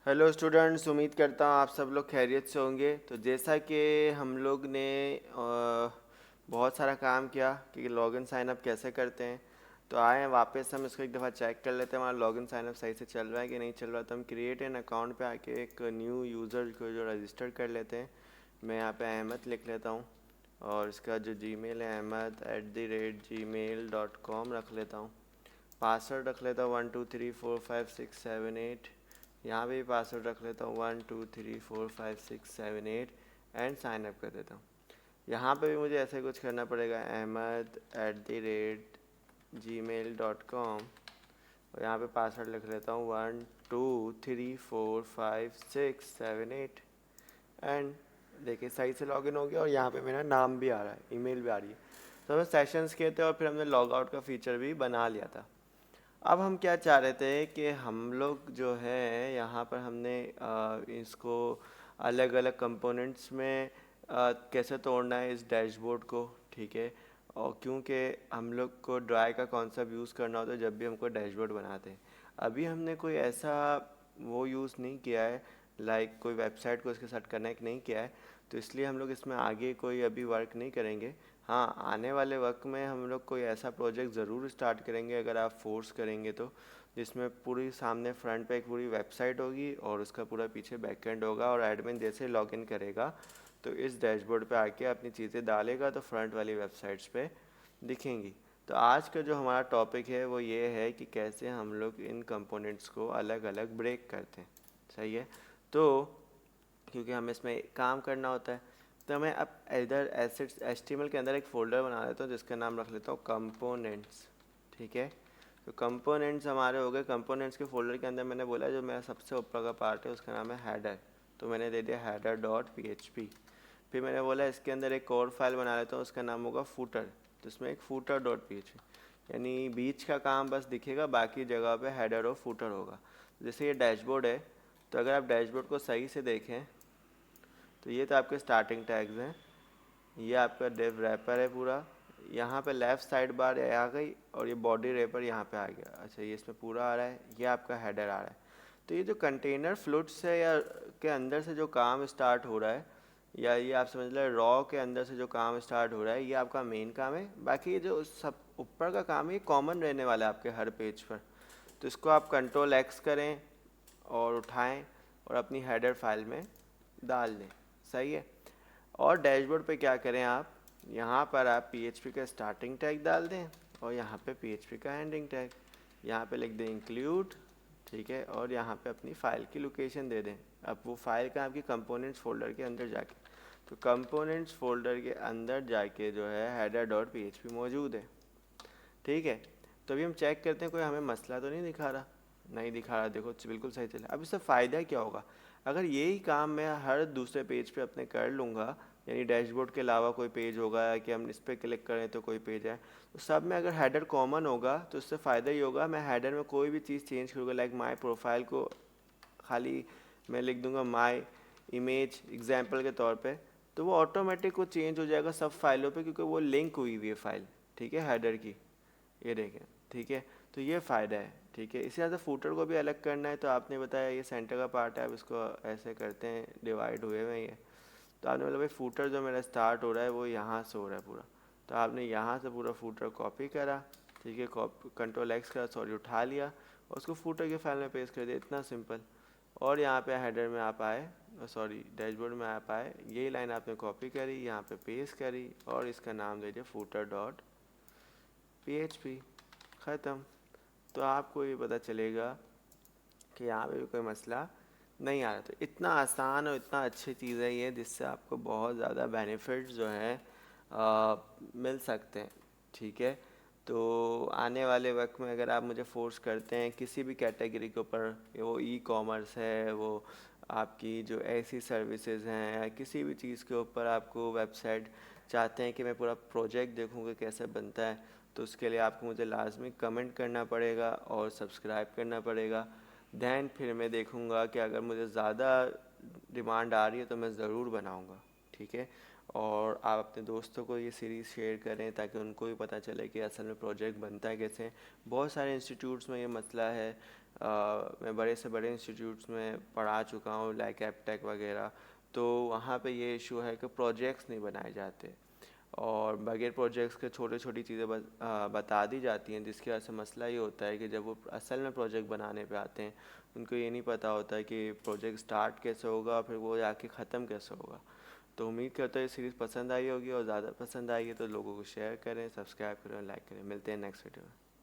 Hello students, उम्मीद करता हूँ आप सब लोग खैरियत से होंगे। तो जैसा कि हम लोग ने बहुत सारा काम किया कि लॉगिन साइन अप कैसे करते हैं, तो आए हैं वापस हम इसको एक दफ़ा चेक कर लेते हैं हमारा लॉगिन साइन अप सही से चल रहा है कि नहीं चल रहा। तो हम क्रिएट एन अकाउंट पे आके एक न्यू यूज़र को जो रजिस्टर कर लेते हैं। मैं यहाँ पे अहमद लिख लेता हूँ और इसका जो जीमेल है ahmed@gmail.com रख लेता हूँ। पासवर्ड रख लेता हूँ 1 2 3 4 5 6 7 8। यहाँ पे भी पासवर्ड रख लेता हूँ 1 2 3 4 5 6 7 8 एंड साइन अप कर देता हूँ। यहाँ पे भी मुझे ऐसे कुछ करना पड़ेगा ahmed@gmail.com और यहाँ पे पासवर्ड लिख लेता हूँ 1 2 3 4 5 6 7 8 एंड देखिए सही से लॉगिन हो गया और यहाँ पे मेरा नाम भी आ रहा है, ईमेल भी आ रही है। तो हमें सेशंस किए थे और फिर हमने लॉग आउट का फीचर भी बना लिया था। अब हम क्या चाह रहे थे कि हम लोग जो है यहाँ पर हमने इसको अलग अलग कंपोनेंट्स में कैसे तोड़ना है इस डैशबोर्ड को, ठीक है। और क्योंकि हम लोग को ड्राई का कॉन्सेप्ट यूज़ करना होता है जब भी हमको डैशबोर्ड बनाते हैं। अभी हमने कोई ऐसा वो यूज़ नहीं किया है, लाइक कोई वेबसाइट को इसके साथ कनेक्ट नहीं किया है, तो इसलिए हम लोग इसमें आगे कोई अभी वर्क नहीं करेंगे। हाँ, आने वाले वक्त में हम लोग कोई ऐसा प्रोजेक्ट ज़रूर स्टार्ट करेंगे अगर आप फोर्स करेंगे तो, जिसमें पूरी सामने फ्रंट पे एक पूरी वेबसाइट होगी और उसका पूरा पीछे बैकएंड होगा और एडमिन जैसे लॉगिन करेगा तो इस डैशबोर्ड पे आके अपनी चीज़ें डालेगा तो फ्रंट वाली वेबसाइट्स पे दिखेंगी। तो आज का जो हमारा टॉपिक है वो ये है कि कैसे हम लोग इन कंपोनेंट्स को अलग अलग ब्रेक करते हैं। सही है। तो क्योंकि हमें इसमें काम करना होता है, तो मैं अब इधर एसेट्स एचटीएमएल के अंदर एक फ़ोल्डर बना लेता हूँ जिसका नाम रख लेता हूँ कंपोनेंट्स, ठीक है। तो कंपोनेंट्स हमारे हो गए। कंपोनेंट्स के फोल्डर के अंदर मैंने बोला जो मेरा सबसे ऊपर का पार्ट है उसका नाम है हेडर, तो मैंने दे दिया header.php। फिर मैंने बोला इसके अंदर एक और फाइल बना लेता हूँ, उसका नाम होगा फूटर, तो इसमें एक footer.php, यानी बीच का काम बस दिखेगा, बाकी जगह पे हेडर और फूटर होगा। जैसे ये डैशबोर्ड है, तो अगर आप डैशबोर्ड को सही से देखें तो ये तो आपके स्टार्टिंग टैग्स हैं, ये आपका डेव रैपर है पूरा, यहाँ पे लेफ़्ट साइड बार आ गई और ये बॉडी रैपर यहाँ पे आ गया। अच्छा, ये इसमें पूरा आ रहा है, ये आपका हेडर आ रहा है। तो ये जो कंटेनर फ्लूट्स है या के अंदर से जो काम स्टार्ट हो रहा है, या ये आप समझ लें रॉ के अंदर से जो काम स्टार्ट हो रहा है, ये आपका मेन काम है। बाकी ये जो सब ऊपर का काम है ये कॉमन रहने वाला है आपके हर पेज पर। तो इसको आप कंट्रोल X करें और उठाएं और अपनी हेडर फाइल में डाल दें। सही है। और डैशबोर्ड पे क्या करें आप, यहाँ पर आप पीएचपी का स्टार्टिंग टैग डाल दें और यहाँ पे पीएचपी का एंडिंग टैग, यहाँ पे लिख दें इंक्लूड, ठीक है। और यहाँ पे अपनी फ़ाइल की लोकेशन दे दें। अब वो फाइल का आपकी कंपोनेंट्स फोल्डर के अंदर जाके, तो कंपोनेंट्स फोल्डर के अंदर जाके जो है header.php मौजूद है, ठीक है। तो अभी हम चेक करते हैं कोई हमें मसला तो नहीं दिखा रहा। नहीं दिखा रहा, देखो बिल्कुल सही चला। अब इससे फ़ायदा क्या होगा, अगर यही काम मैं हर दूसरे पेज पे अपने कर लूँगा, यानी डैशबोर्ड के अलावा कोई पेज होगा कि हम इस पर क्लिक करें तो कोई पेज है, तो सब में अगर हेडर कॉमन होगा तो इससे फ़ायदा ही होगा। मैं हेडर में कोई भी चीज़ चेंज करूँगा, लाइक माई प्रोफाइल को खाली मैं लिख दूंगा माई इमेज एग्जाम्पल के तौर पे, तो वो ऑटोमेटिक वो चेंज हो जाएगा सब फाइलों पे, क्योंकि वो लिंक हुई हुई है फाइल, ठीक है, हेडर की। ये देखें, ठीक है। तो ये फ़ायदा है, ठीक है। इसी तरह से फूटर को भी अलग करना है, तो आपने बताया ये सेंटर का पार्ट है, अब इसको ऐसे करते हैं डिवाइड हुए हुए ये। तो आपने बोला भाई फूटर जो मेरा स्टार्ट हो रहा है वो यहाँ से हो रहा है पूरा, तो आपने यहाँ से पूरा फूटर कॉपी करा, ठीक है, कंट्रोल X करा, सॉरी उठा लिया और उसको फूटर के फाइल में पेस्ट कर दिया, इतना सिंपल। और यहाँ पे हेडर में आप आए, सॉरी डैशबोर्ड में आप आए, यही लाइन आपने कॉपी करी, यहाँ पे पेस्ट करी और इसका नाम दे दिया footer.php, ख़त्म। तो आपको ये पता चलेगा कि यहाँ पे भी कोई मसला नहीं आ रहा। तो इतना आसान और इतना अच्छी चीज़ है ये, जिससे आपको बहुत ज़्यादा बेनिफिट्स जो हैं मिल सकते हैं, ठीक है। तो आने वाले वक्त में अगर आप मुझे फोर्स करते हैं किसी भी कैटेगरी के ऊपर, वो ई कॉमर्स है, वो आपकी जो ऐसी सर्विसेज हैं, या किसी भी चीज़ के ऊपर आपको वेबसाइट चाहते हैं कि मैं पूरा प्रोजेक्ट देखूँ कि कैसे बनता है, तो उसके लिए आपको मुझे लाजमी कमेंट करना पड़ेगा और सब्सक्राइब करना पड़ेगा। दैन फिर मैं देखूँगा कि अगर मुझे ज़्यादा डिमांड आ रही है तो मैं ज़रूर बनाऊँगा, ठीक है। और आप अपने दोस्तों को ये सीरीज़ शेयर करें ताकि उनको भी पता चले कि असल में प्रोजेक्ट बनता है कैसे। बहुत सारे इंस्टीट्यूट्स में ये मसला है, मैं बड़े से बड़े इंस्टीट्यूट्स में पढ़ा चुका हूँ लाइक एपटेक वगैरह। तो वहाँ पे ये इशू है कि प्रोजेक्ट्स नहीं बनाए जाते और बगैर प्रोजेक्ट्स के छोटी छोटी चीज़ें बता दी जाती हैं, जिसकी वजह से मसला ये होता है कि जब वो असल में प्रोजेक्ट बनाने पे आते हैं उनको ये नहीं पता होता है कि प्रोजेक्ट स्टार्ट कैसे होगा फिर वो जाके ख़त्म कैसे होगा। तो उम्मीद करता हूँ ये सीरीज़ पसंद आई होगी और ज़्यादा पसंद आई है तो लोगों को शेयर करें, सब्सक्राइब करें और लाइक करें। मिलते हैं नेक्स्ट वीडियो में।